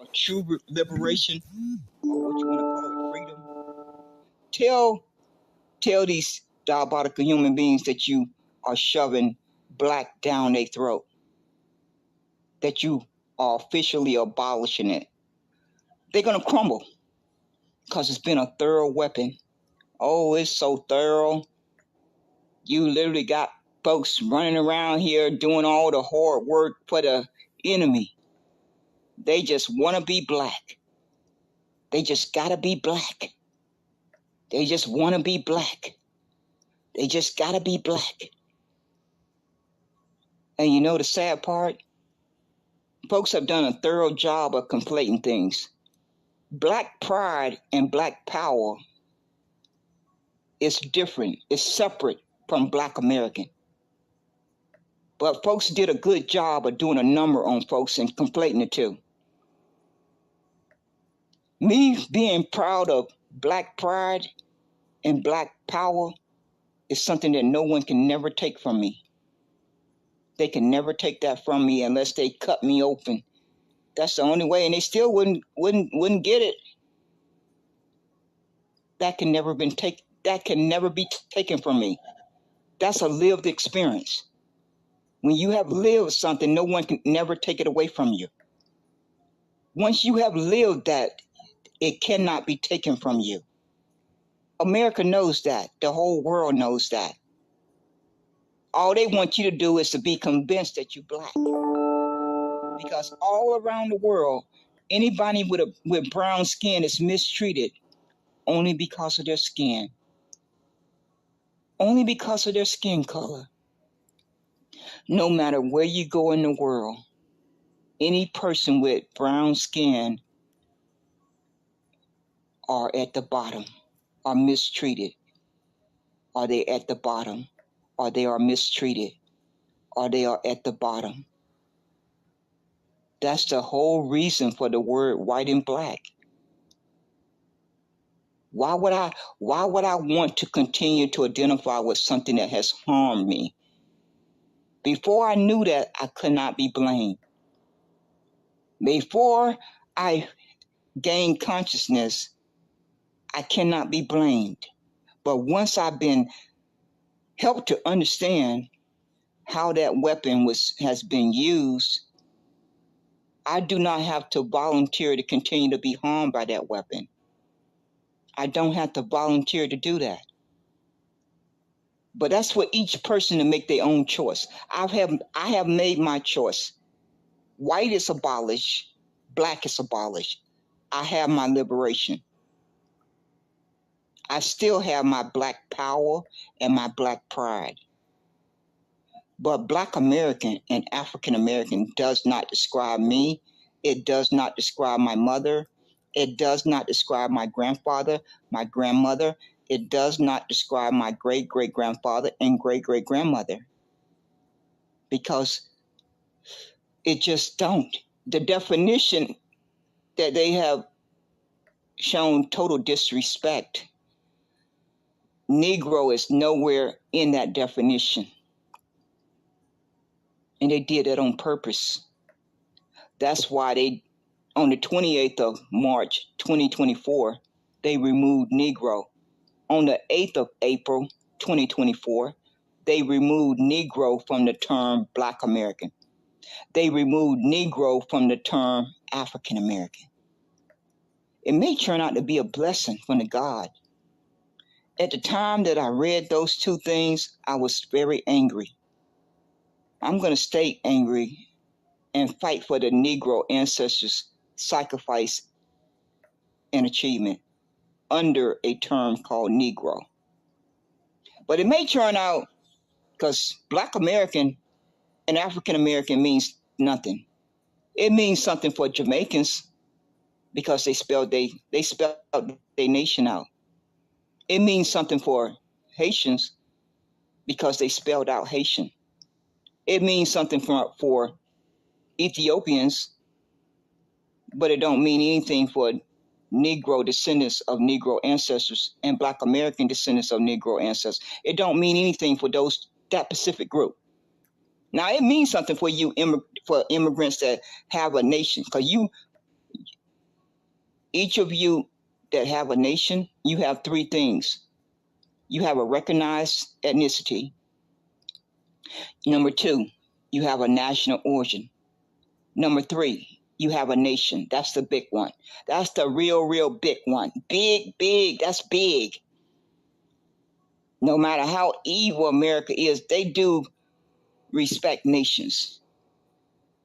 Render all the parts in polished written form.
or true liberation, or what you want to call it, freedom. Tell these diabolical human beings that you are shoving black down their throat, that you are officially abolishing it. They're gonna crumble because it's been a thorough weapon. Oh, it's so thorough. You literally got folks running around here doing all the hard work for the enemy. They just want to be black. They just gotta be black. They just want to be black. They just gotta be black. And you know the sad part? Folks have done a thorough job of conflating things. Black pride and black power is different. It's separate from Black American. But folks did a good job of doing a number on folks and conflating the two. Me being proud of black pride and black power is something that no one can never take from me. They can never take that from me unless they cut me open. That's the only way, and they still wouldn't get it. That can never be taken from me. That's a lived experience. When you have lived something, no one can never take it away from you. Once you have lived that, it cannot be taken from you. America knows that. The whole world knows that. All they want you to do is to be convinced that you're black. Because all around the world, anybody with brown skin is mistreated only because of their skin. Only because of their skin color. No matter where you go in the world, any person with brown skin are at the bottom, are mistreated. Are they at the bottom? Or they are mistreated? Or they are at the bottom? That's the whole reason for the word white and black. Why would I want to continue to identify with something that has harmed me? Before I knew that, I could not be blamed. Before I gained consciousness, I cannot be blamed. But once I've been helped to understand how that weapon has been used, I do not have to volunteer to continue to be harmed by that weapon. I don't have to volunteer to do that. But that's for each person to make their own choice. I have made my choice. White is abolished. Black is abolished. I have my liberation. I still have my black power and my black pride. But Black American and African American does not describe me. It does not describe my mother. It does not describe my grandfather, my grandmother. It does not describe my great-great-grandfather and great-great-grandmother. Because it just don't. The definition that they have shown total disrespect. Negro is nowhere in that definition. And they did that on purpose. That's why on the 28th of March, 2024, they removed Negro. On the 8th of April, 2024, they removed Negro from the term Black American. They removed Negro from the term African American. It may turn out to be a blessing from the God. At the time that I read those two things, I was very angry. I'm going to stay angry and fight for the Negro ancestors' sacrifice and achievement under a term called Negro. But it may turn out, because Black American and African American means nothing. It means something for Jamaicans because they spelled their nation out. It means something for Haitians because they spelled out Haitian. It means something for Ethiopians, but it don't mean anything for Negro descendants of Negro ancestors and Black American descendants of Negro ancestors. It don't mean anything for that Pacific group. Now it means something for you for immigrants that have a nation, because Each of you that have a nation, you have three things. You have a recognized ethnicity. Number two, you have a national origin. Number three, you have a nation. That's the big one. That's the real big one. Big, that's big. No matter how evil America is, they do respect nations.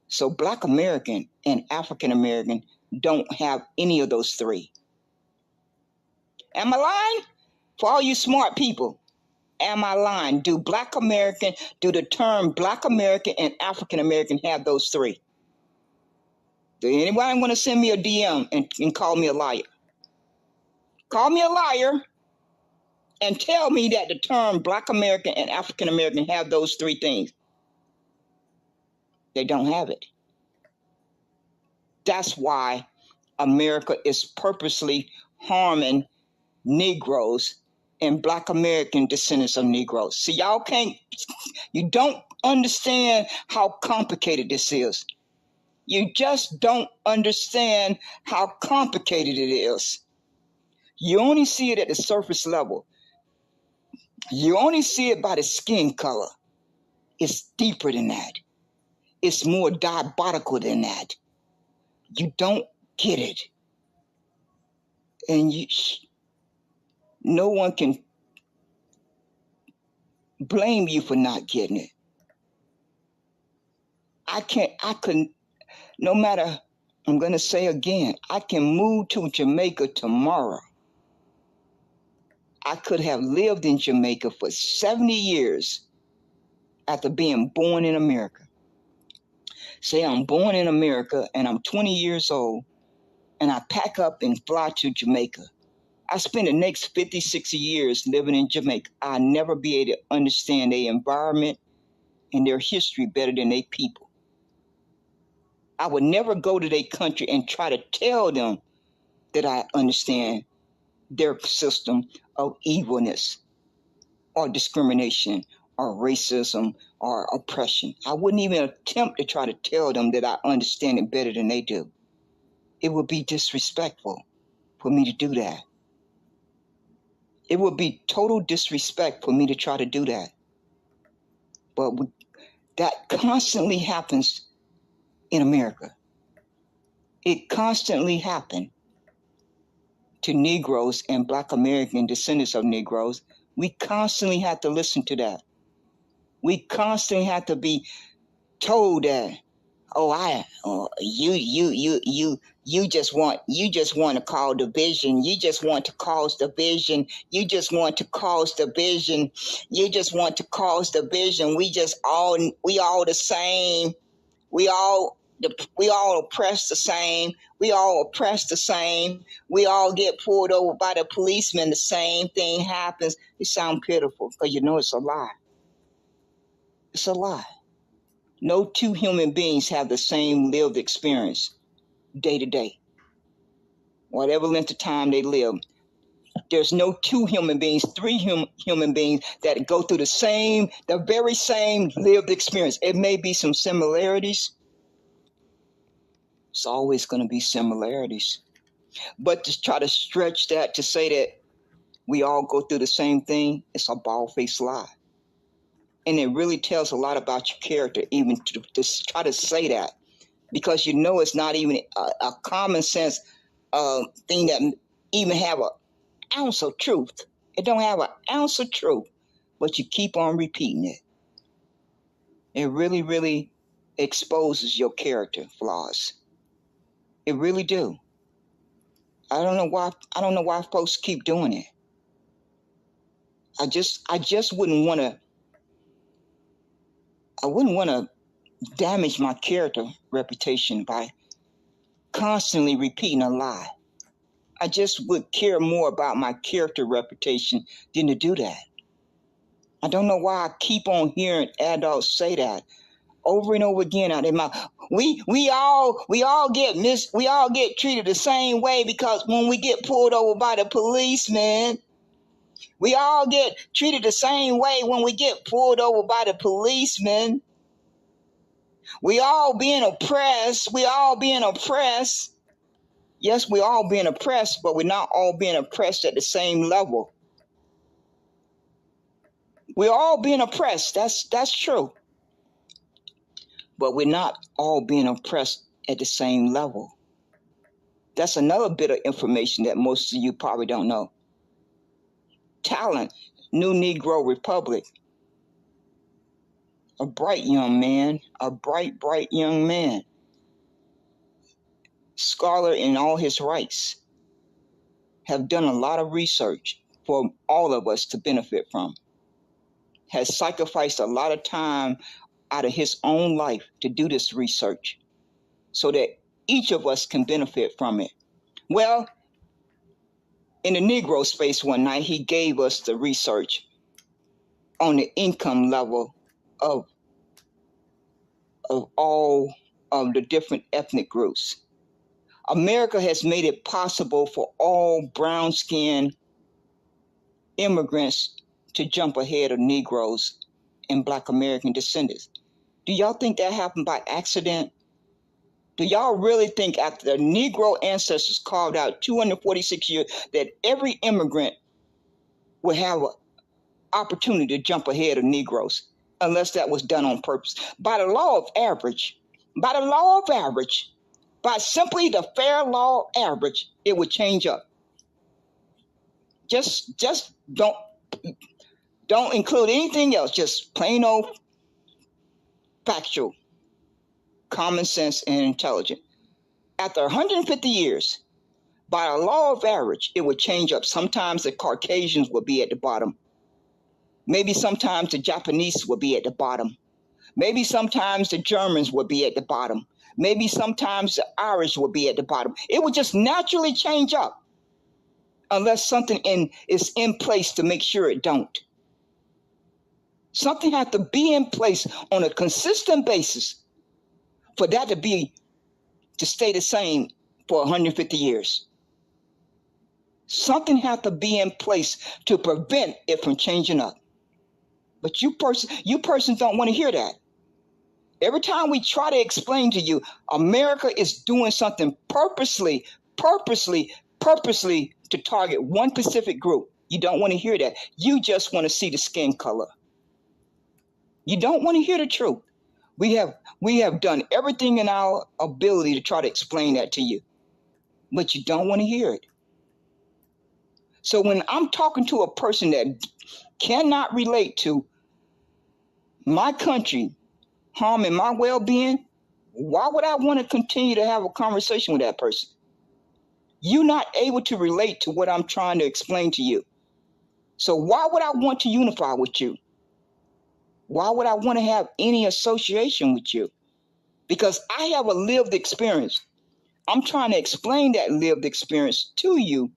So Black American and African American don't have any of those three. Am I lying? For all you smart people, am I lying? Do the term Black American and African American have those three? Do anybody want to send me a DM and call me a liar? Call me a liar and tell me that the term Black American and African American have those three things. They don't have it. That's why America is purposely harming Negroes and Black American descendants of Negroes. See, you don't understand how complicated this is. You just don't understand how complicated it is. You only see it at the surface level. You only see it by the skin color. It's deeper than that. It's more diabolical than that. You don't get it. And no one can blame you for not getting it. No matter, I'm going to say again, I can move to Jamaica tomorrow. I could have lived in Jamaica for 70 years after being born in America. Say I'm born in America and I'm 20 years old and I pack up and fly to Jamaica. I spend the next 50, 60 years living in Jamaica. I'll never be able to understand their environment and their history better than their people. I would never go to their country and try to tell them that I understand their system of evilness or discrimination or racism or oppression. I wouldn't even attempt to try to tell them that I understand it better than they do. It would be disrespectful for me to do that. It would be total disrespect for me to try to do that. But that constantly happens in America. It constantly happened to Negroes and Black American descendants of Negroes. We constantly have to listen to that. We constantly have to be told that, you just want to cause division. You just want to cause division. You just want to cause division. You just want to cause division. We all the same. We all oppress the same. We all oppress the same. We all get pulled over by the policeman. The same thing happens. It sounds pitiful because you know it's a lie. It's a lie. No two human beings have the same lived experience day to day. Whatever length of time they live. There's no two human beings, three human beings that go through the very same lived experience. It may be some similarities. It's always going to be similarities. But to try to stretch that to say that we all go through the same thing, it's a bald-faced lie. And it really tells a lot about your character, even to try to say that, because you know it's not even a common sense thing that even have an ounce of truth. It don't have an ounce of truth, but you keep on repeating it. It really, really exposes your character flaws. It really do. I don't know why folks keep doing it. I just wouldn't want to damage my character reputation by constantly repeating a lie. I just would care more about my character reputation than to do that. I don't know why I keep on hearing adults say that over and over again out of their mouth. We all get treated the same way because when we get pulled over by the policeman, we all get treated the same way when we get pulled over by the policeman. We all being oppressed. Yes, we're all being oppressed, but we're not all being oppressed at the same level. We're all being oppressed. That's true. But we're not all being oppressed at the same level. That's another bit of information that most of you probably don't know. Talent, New Negro Republic. A bright young man, a bright young man. Scholar in all his rights. Have done a lot of research for all of us to benefit from. Has sacrificed a lot of time out of his own life to do this research so that each of us can benefit from it. Well, in the Negro space one night, he gave us the research on the income level of all of the different ethnic groups. America has made it possible for all brown-skinned immigrants to jump ahead of Negroes and Black American descendants. Do y'all think that happened by accident? Do y'all really think after the Negro ancestors carved out 246 years that every immigrant would have an opportunity to jump ahead of Negroes unless that was done on purpose? By the law of average, by simply the fair law average, it would change up. Just don't include anything else, just plain old factual, common sense, and intelligent. After 150 years, by the law of average, it would change up. Sometimes the Caucasians would be at the bottom. Maybe sometimes the Japanese would be at the bottom. Maybe sometimes the Germans would be at the bottom. Maybe sometimes the Irish would be at the bottom. It would just naturally change up unless something is in place to make sure it don't. Something has to be in place on a consistent basis for that to stay the same for 150 years. Something has to be in place to prevent it from changing up. But you persons don't want to hear that. Every time we try to explain to you, America is doing something purposely to target one specific group. You don't want to hear that. You just want to see the skin color. You don't want to hear the truth. We have done everything in our ability to try to explain that to you, but you don't want to hear it. So when I'm talking to a person that cannot relate to my country harming my well-being, why would I want to continue to have a conversation with that person? You're not able to relate to what I'm trying to explain to you. So why would I want to unify with you? Why would I want to have any association with you? Because I have a lived experience. I'm trying to explain that lived experience to you,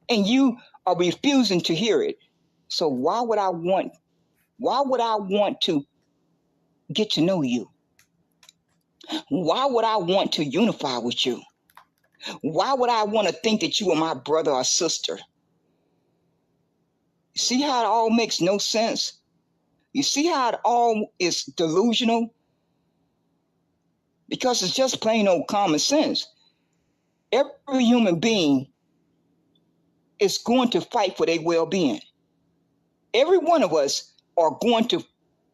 and you are refusing to hear it. So why would I want to get to know you? Why would I want to unify with you? Why would I want to think that you are my brother or sister? See how it all makes no sense? You see how it all is delusional? Because it's just plain old common sense. Every human being is going to fight for their well-being. Every one of us are going to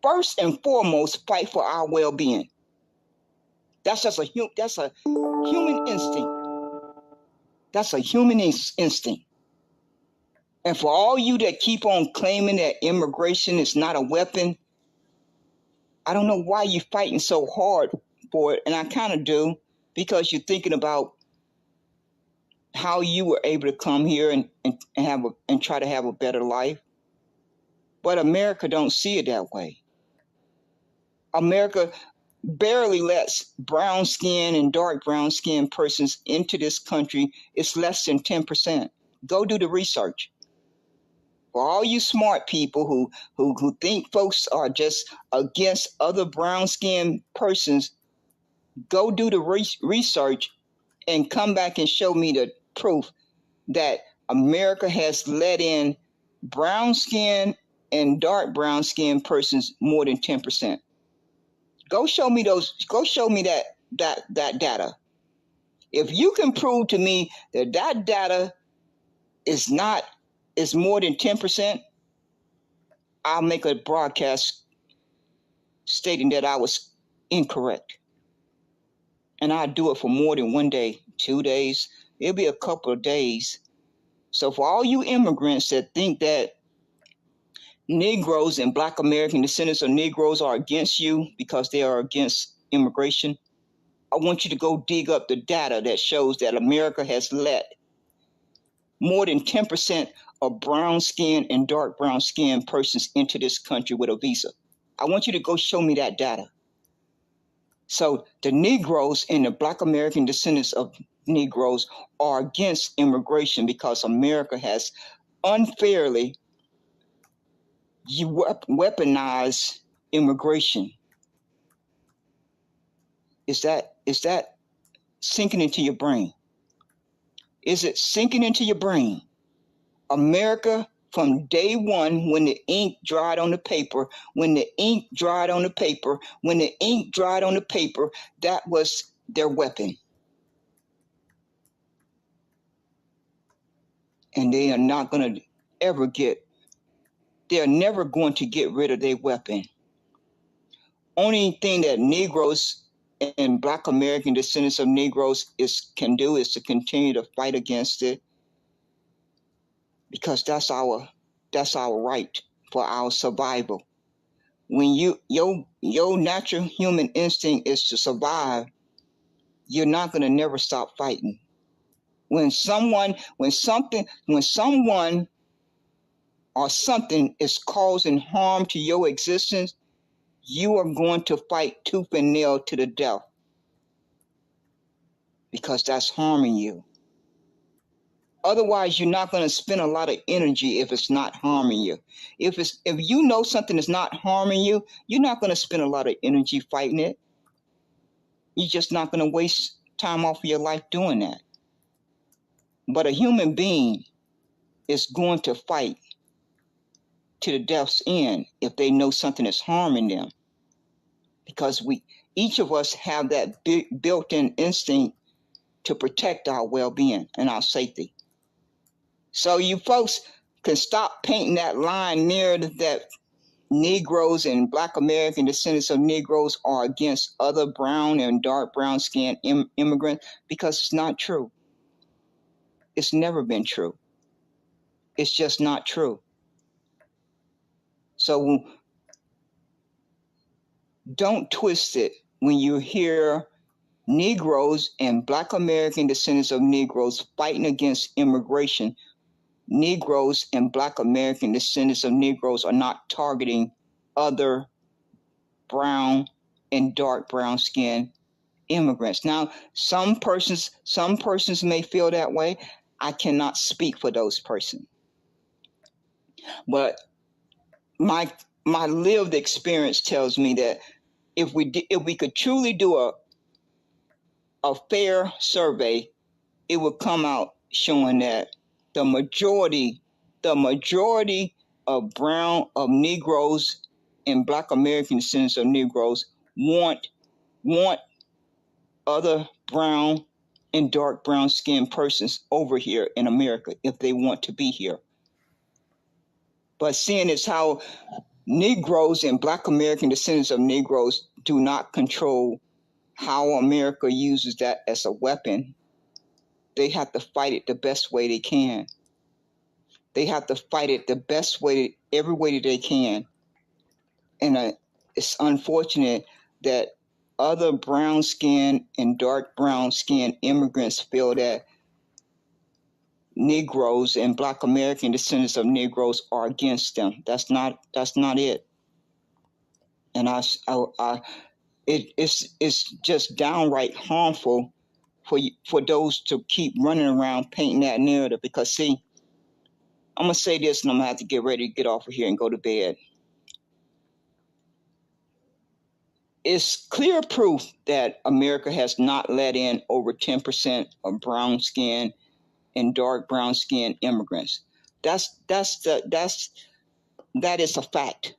first and foremost fight for our well-being. That's just a human instinct. That's a human instinct. And for all you that keep on claiming that immigration is not a weapon, I don't know why you're fighting so hard for it, and I kind of do, because you're thinking about how you were able to come here and try to have a better life. But America don't see it that way. America barely lets brown skin and dark brown skin persons into this country. It's less than 10%. Go do the research. For all you smart people who think folks are just against other brown skinned persons, go do the research and come back and show me the proof that America has let in brown skin and dark brown skinned persons more than 10%. Go show me that data. If you can prove to me that that data is more than 10%, I'll make a broadcast stating that I was incorrect. And I'll do it for more than 1 day, 2 days. It'll be a couple of days. So for all you immigrants that think that Negroes and Black American descendants of Negroes are against you because they are against immigration, I want you to go dig up the data that shows that America has let more than 10% of brown skin and dark brown skin persons into this country with a visa. I want you to go show me that data. So the Negroes and the Black American descendants of Negroes are against immigration because America has unfairly weaponized immigration. Is that sinking into your brain? Is it sinking into your brain? America, from day one, when the ink dried on the paper, that was their weapon. And they are not going to they're never going to get rid of their weapon. Only thing that Negroes and Black American descendants of Negroes can do is to continue to fight against it, because that's our right for our survival. When your natural human instinct is to survive, you're not going to never stop fighting. When someone or something is causing harm to your existence, you are going to fight tooth and nail to the death, because that's harming you. Otherwise, you're not going to spend a lot of energy if it's not harming you. If you know something is not harming you, you're not going to spend a lot of energy fighting it. You're just not going to waste time off of your life doing that. But a human being is going to fight to the death's end if they know something is harming them, because each of us have that built-in instinct to protect our well-being and our safety. So you folks can stop painting that line narrative that Negroes and Black American descendants of Negroes are against other brown and dark brown skinned immigrants, because it's not true. It's never been true. It's just not true. So don't twist it when you hear Negroes and Black American descendants of Negroes fighting against immigration. Negroes and Black American descendants of Negroes are not targeting other brown and dark brown skin immigrants. Now, some persons may feel that way. I cannot speak for those persons. But my lived experience tells me that if we could truly do a fair survey, it would come out showing that the majority of Negroes and Black American descendants of Negroes want other brown and dark brown skinned persons over here in America if they want to be here. But seeing as how Negroes and Black American descendants of Negroes do not control how America uses that as a weapon, they have to fight it the best way they can. They have to fight it the best way, every way that they can. And it's unfortunate that other brown skin and dark brown skin immigrants feel that Negroes and Black American descendants of Negroes are against them. That's not it. And it's just downright harmful for those to keep running around painting that narrative. Because see, I'm gonna say this, and I'm gonna have to get ready to get off of here and go to bed. It's clear proof that America has not let in over 10% of brown skin and dark brown skin immigrants. That is a fact.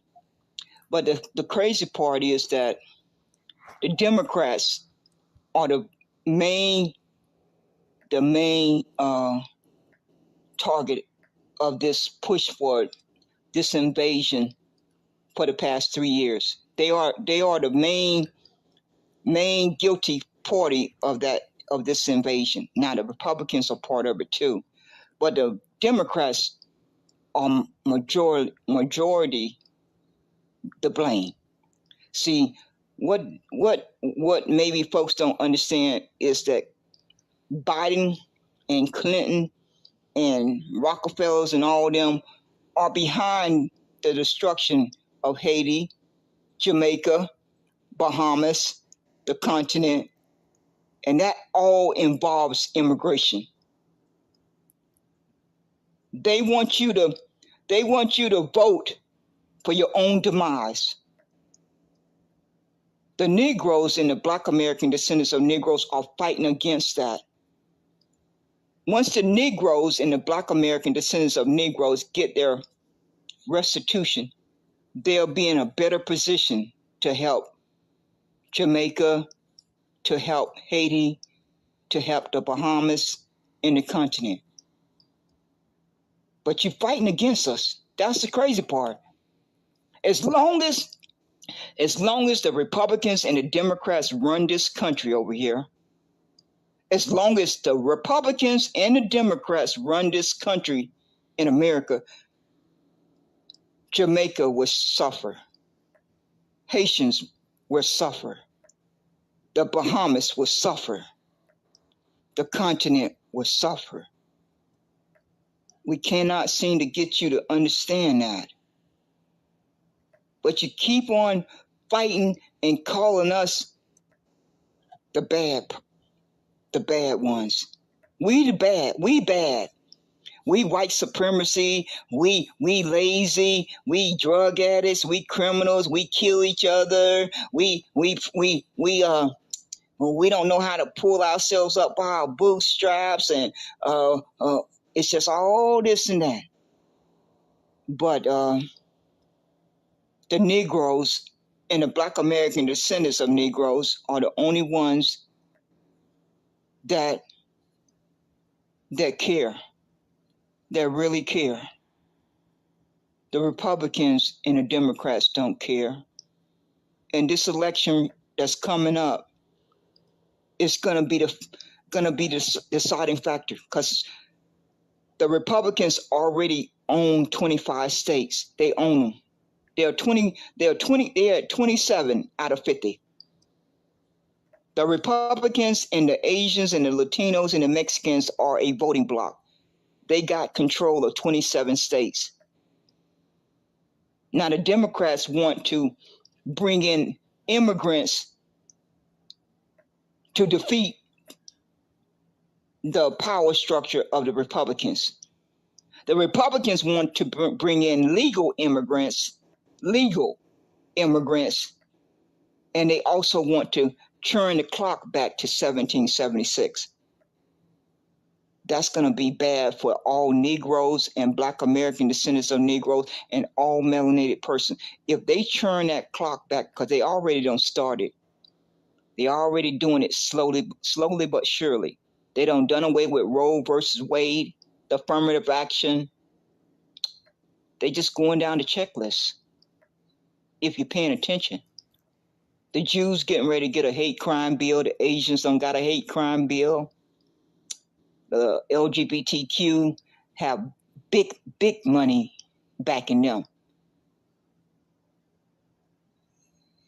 But the crazy part is that the Democrats are the main the main target of this push for this invasion for the past 3 years. They are the main guilty party of this invasion. Now the Republicans are part of it too, but the Democrats are majority to blame. See, what maybe folks don't understand is that Biden and Clinton and Rockefellers and all of them are behind the destruction of Haiti, Jamaica, Bahamas, the continent, and that all involves immigration. They want you to vote for your own demise. The Negroes and the Black American descendants of Negroes are fighting against that. Once the Negroes and the Black American descendants of Negroes get their restitution, they'll be in a better position to help Jamaica, to help Haiti, to help the Bahamas and the continent. But you're fighting against us. That's the crazy part. As long as the Republicans and the Democrats run this country over here, as long as the Republicans and the Democrats run this country in America, Jamaica will suffer. Haitians will suffer. The Bahamas will suffer. The continent will suffer. We cannot seem to get you to understand that. But you keep on fighting and calling us the bad ones. We bad. We white supremacy, we lazy, we drug addicts, we criminals, we kill each other, we don't know how to pull ourselves up by our bootstraps, and it's just all this and that. But the Negroes and the Black American descendants of Negroes are the only ones that care, that really care. The Republicans and the Democrats don't care. And this election that's coming up is going to be the deciding factor, because the Republicans already own 25 states. They own them. They are 27 out of 50. The Republicans and the Asians and the Latinos and the Mexicans are a voting bloc. They got control of 27 states. Now the Democrats want to bring in immigrants to defeat the power structure of the Republicans. The Republicans want to bring in legal immigrants, and they also want to turn the clock back to 1776. That's going to be bad for all Negroes and Black American descendants of Negroes and all melanated persons. If they turn that clock back, because they already done started. They're already doing it slowly but surely. They done away with Roe versus Wade, the affirmative action. They just going down the checklist, if you're paying attention. The Jews getting ready to get a hate crime bill. The Asians don't got a hate crime bill. The LGBTQ have big money backing them.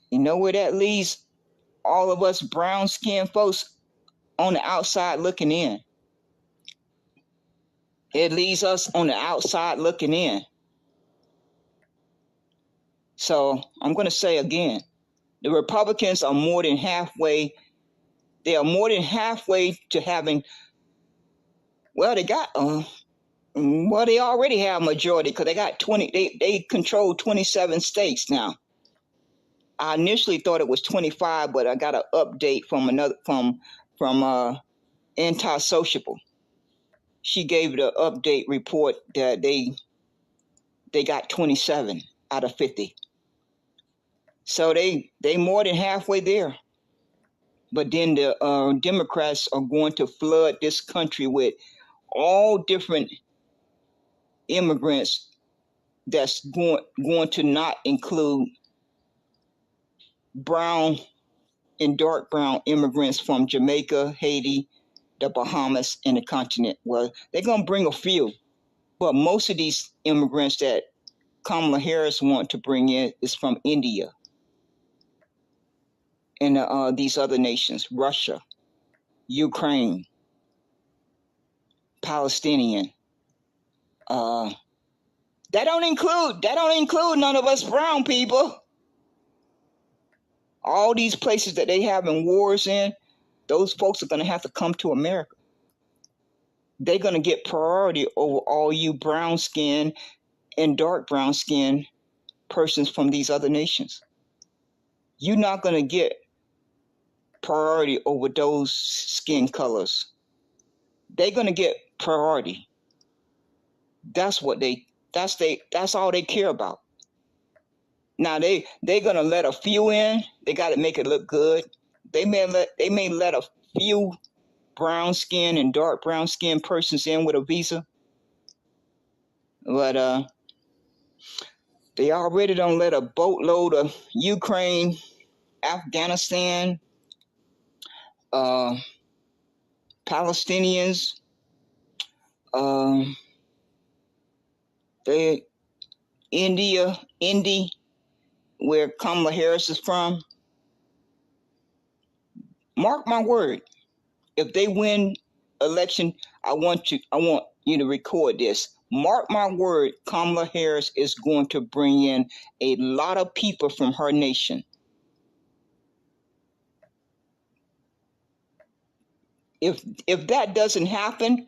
You know where that leaves all of us brown-skinned folks on the outside looking in? It leaves us on the outside looking in. So I'm going to say again, the Republicans are more than halfway. They are more than halfway to having. Well, they already have majority, because they got 20. They control 27 states now. I initially thought it was 25, but I got an update from Antisociable. She gave the update report that they got 27 out of 50. So they more than halfway there. But then the Democrats are going to flood this country with all different immigrants that's going to not include brown and dark brown immigrants from Jamaica, Haiti, the Bahamas, and the continent. Well, they're going to bring a few, but most of these immigrants that Kamala Harris want to bring in is from India and these other nations, Russia, Ukraine, Palestinian. That don't include none of us brown people. All these places that they having wars in, those folks are going to have to come to America. They're going to get priority over all you brown skin and dark brown skin persons from these other nations. You're not going to get priority over those skin colors. They're going to get priority. That's all they care about. Now they're going to let a few in. They got to make it look good. They may let a few brown skin and dark brown skin persons in with a visa. But they already don't let a boatload of Ukraine, Afghanistan, Palestinians, India, where Kamala Harris is from. Mark my word, if they win election, I want you to record this. Mark my word, Kamala Harris is going to bring in a lot of people from her nation. If that doesn't happen,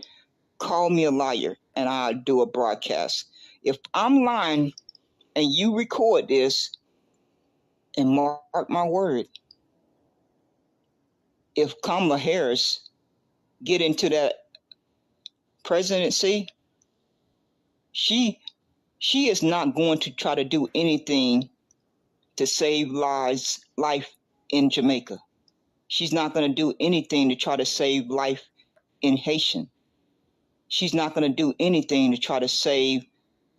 call me a liar and I'll do a broadcast. If I'm lying and you record this, and mark my word, if Kamala Harris get into that presidency, she is not going to try to do anything to save life in Jamaica. She's not going to do anything to try to save life in Haitian. She's not going to do anything to try to save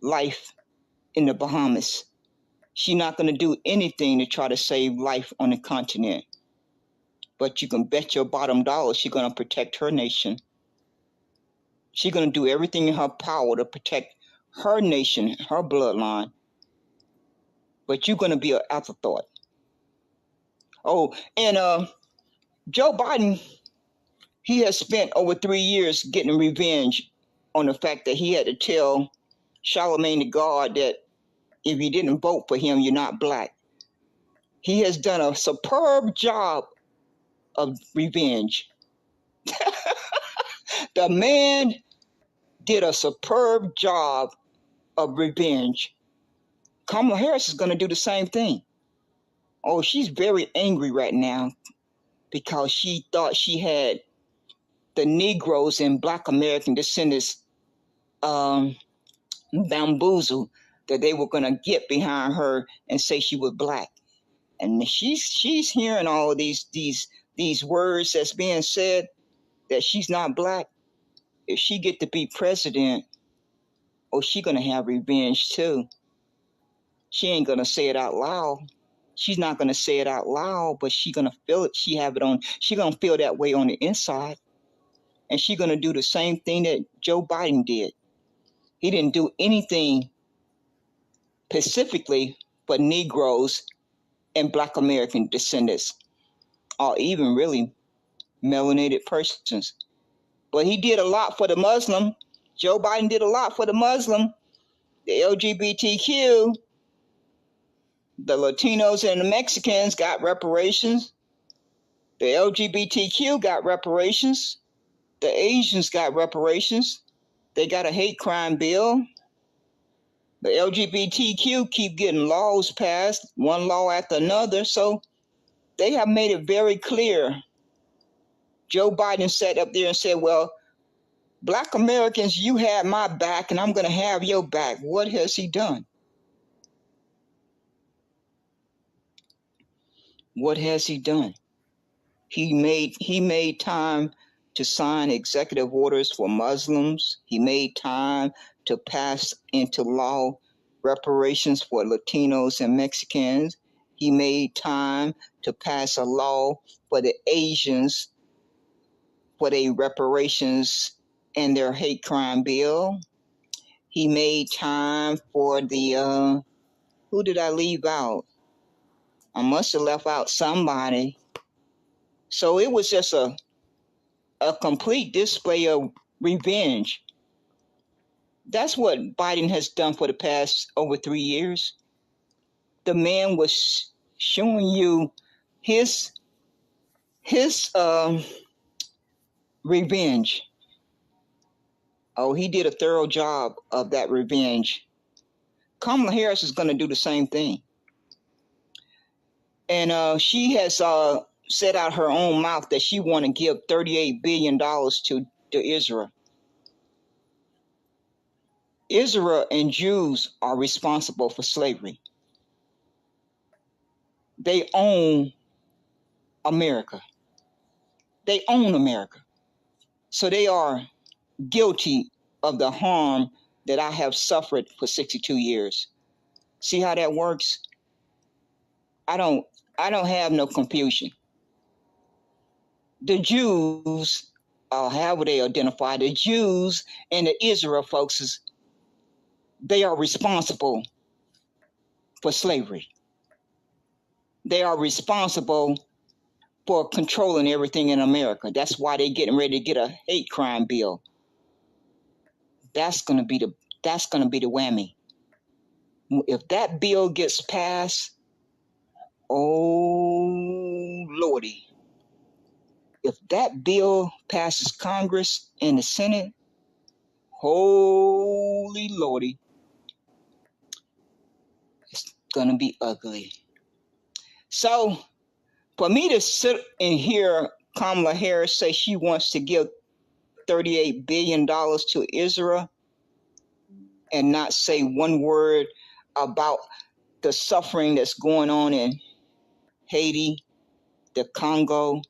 life in the Bahamas. She's not going to do anything to try to save life on the continent. But you can bet your bottom dollar she's going to protect her nation. She's going to do everything in her power to protect her nation, her bloodline. But you're going to be an afterthought. Oh, and Joe Biden, he has spent over 3 years getting revenge on the fact that he had to tell Charlemagne the God that if you didn't vote for him, you're not black. He has done a superb job of revenge. The man did a superb job of revenge. Kamala Harris is going to do the same thing. Oh, she's very angry right now because she thought she had the Negroes and Black American descendants bamboozled, that they were going to get behind her and say she was black. And she's hearing all of these words that's being said that she's not black. If she get to be president, oh, she going to have revenge too. She ain't going to say it out loud. She's not going to say it out loud, but she going to feel it. She going to feel that way on the inside. And she going to do the same thing that Joe Biden did. He didn't do anything specifically for Negroes and Black American descendants, or even really melanated persons. But he did a lot for the Muslim. Joe Biden did a lot for the Muslim, the LGBTQ, the Latinos and the Mexicans got reparations. The LGBTQ got reparations. The Asians got reparations. They got a hate crime bill. The LGBTQ keep getting laws passed, one law after another. So they have made it very clear. Joe Biden sat up there and said, well, Black Americans, you had my back and I'm going to have your back. What has he done? What has he done? He made time to sign executive orders for Muslims. He made time to pass into law reparations for Latinos and Mexicans. He made time to pass a law for the Asians for their reparations and their hate crime bill. He made time for the who did I leave out? I must have left out somebody. So it was just a complete display of revenge. That's what Biden has done for the past over 3 years. The man was showing you his revenge. Oh, he did a thorough job of that revenge. Kamala Harris is going to do the same thing. And she has said out her own mouth that she want to give $38 billion to Israel. Israel and Jews are responsible for slavery. They own America. They own America. So they are guilty of the harm that I have suffered for 62 years. See how that works? I don't have no confusion. The Jews, however they identify, the Jews and the Israel folks, they are responsible for slavery. They are responsible for controlling everything in America. That's why they're getting ready to get a hate crime bill. That's gonna be the whammy. If that bill gets passed, oh Lordy. If that bill passes Congress and the Senate, holy Lordy, it's gonna be ugly. So for me to sit and hear Kamala Harris say she wants to give $38 billion to Israel and not say one word about the suffering that's going on in Haiti, the Congo,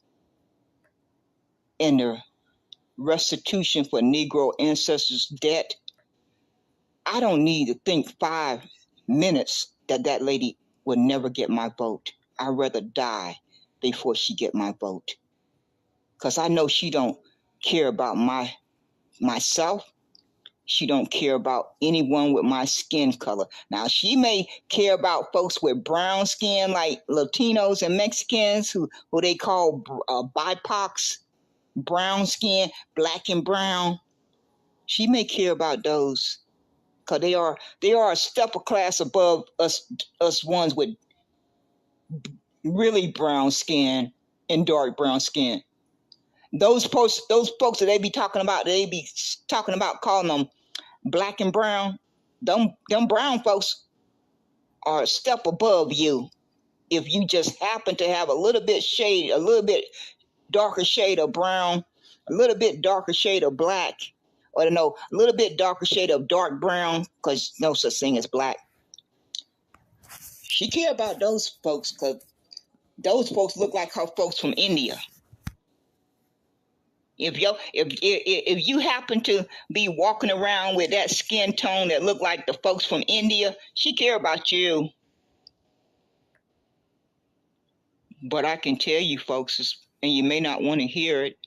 and the restitution for Negro ancestors' debt, I don't need to think 5 minutes that lady will never get my vote. I'd rather die before she get my vote. Because I know she don't care about myself. She don't care about anyone with my skin color. Now, she may care about folks with brown skin, like Latinos and Mexicans, who they call BIPOCs, brown skin, black and brown. She may care about those, because they are a step of class above us ones with really brown skin and dark brown skin. Those folks that they be talking about calling them black and brown, them brown folks are a step above you. If you just happen to have a little bit darker shade of brown, a little bit darker shade of black, or no, a little bit darker shade of dark brown, because no such thing as black. She care about those folks, because those folks look like her folks from India. If you happen to be walking around with that skin tone that look like the folks from India, she care about you. But I can tell you folks, and you may not want to hear it,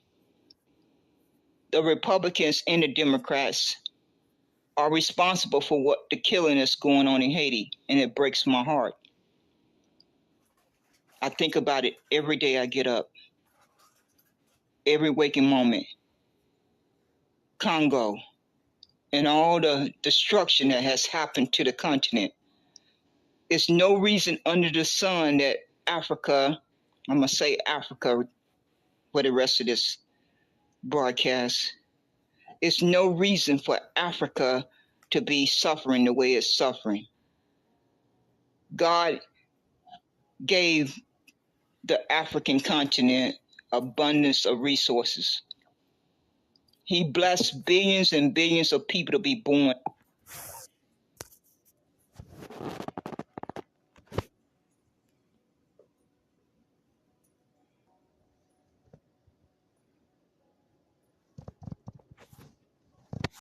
the Republicans and the Democrats are responsible for what the killing that's going on in Haiti, and it breaks my heart. I think about it every day I get up, every waking moment. Congo, and all the destruction that has happened to the continent. It's no reason under the sun that Africa, I'm going to say Africa for the rest of this broadcast, it's no reason for Africa to be suffering the way it's suffering. God gave the African continent abundance of resources. He blessed billions and billions of people to be born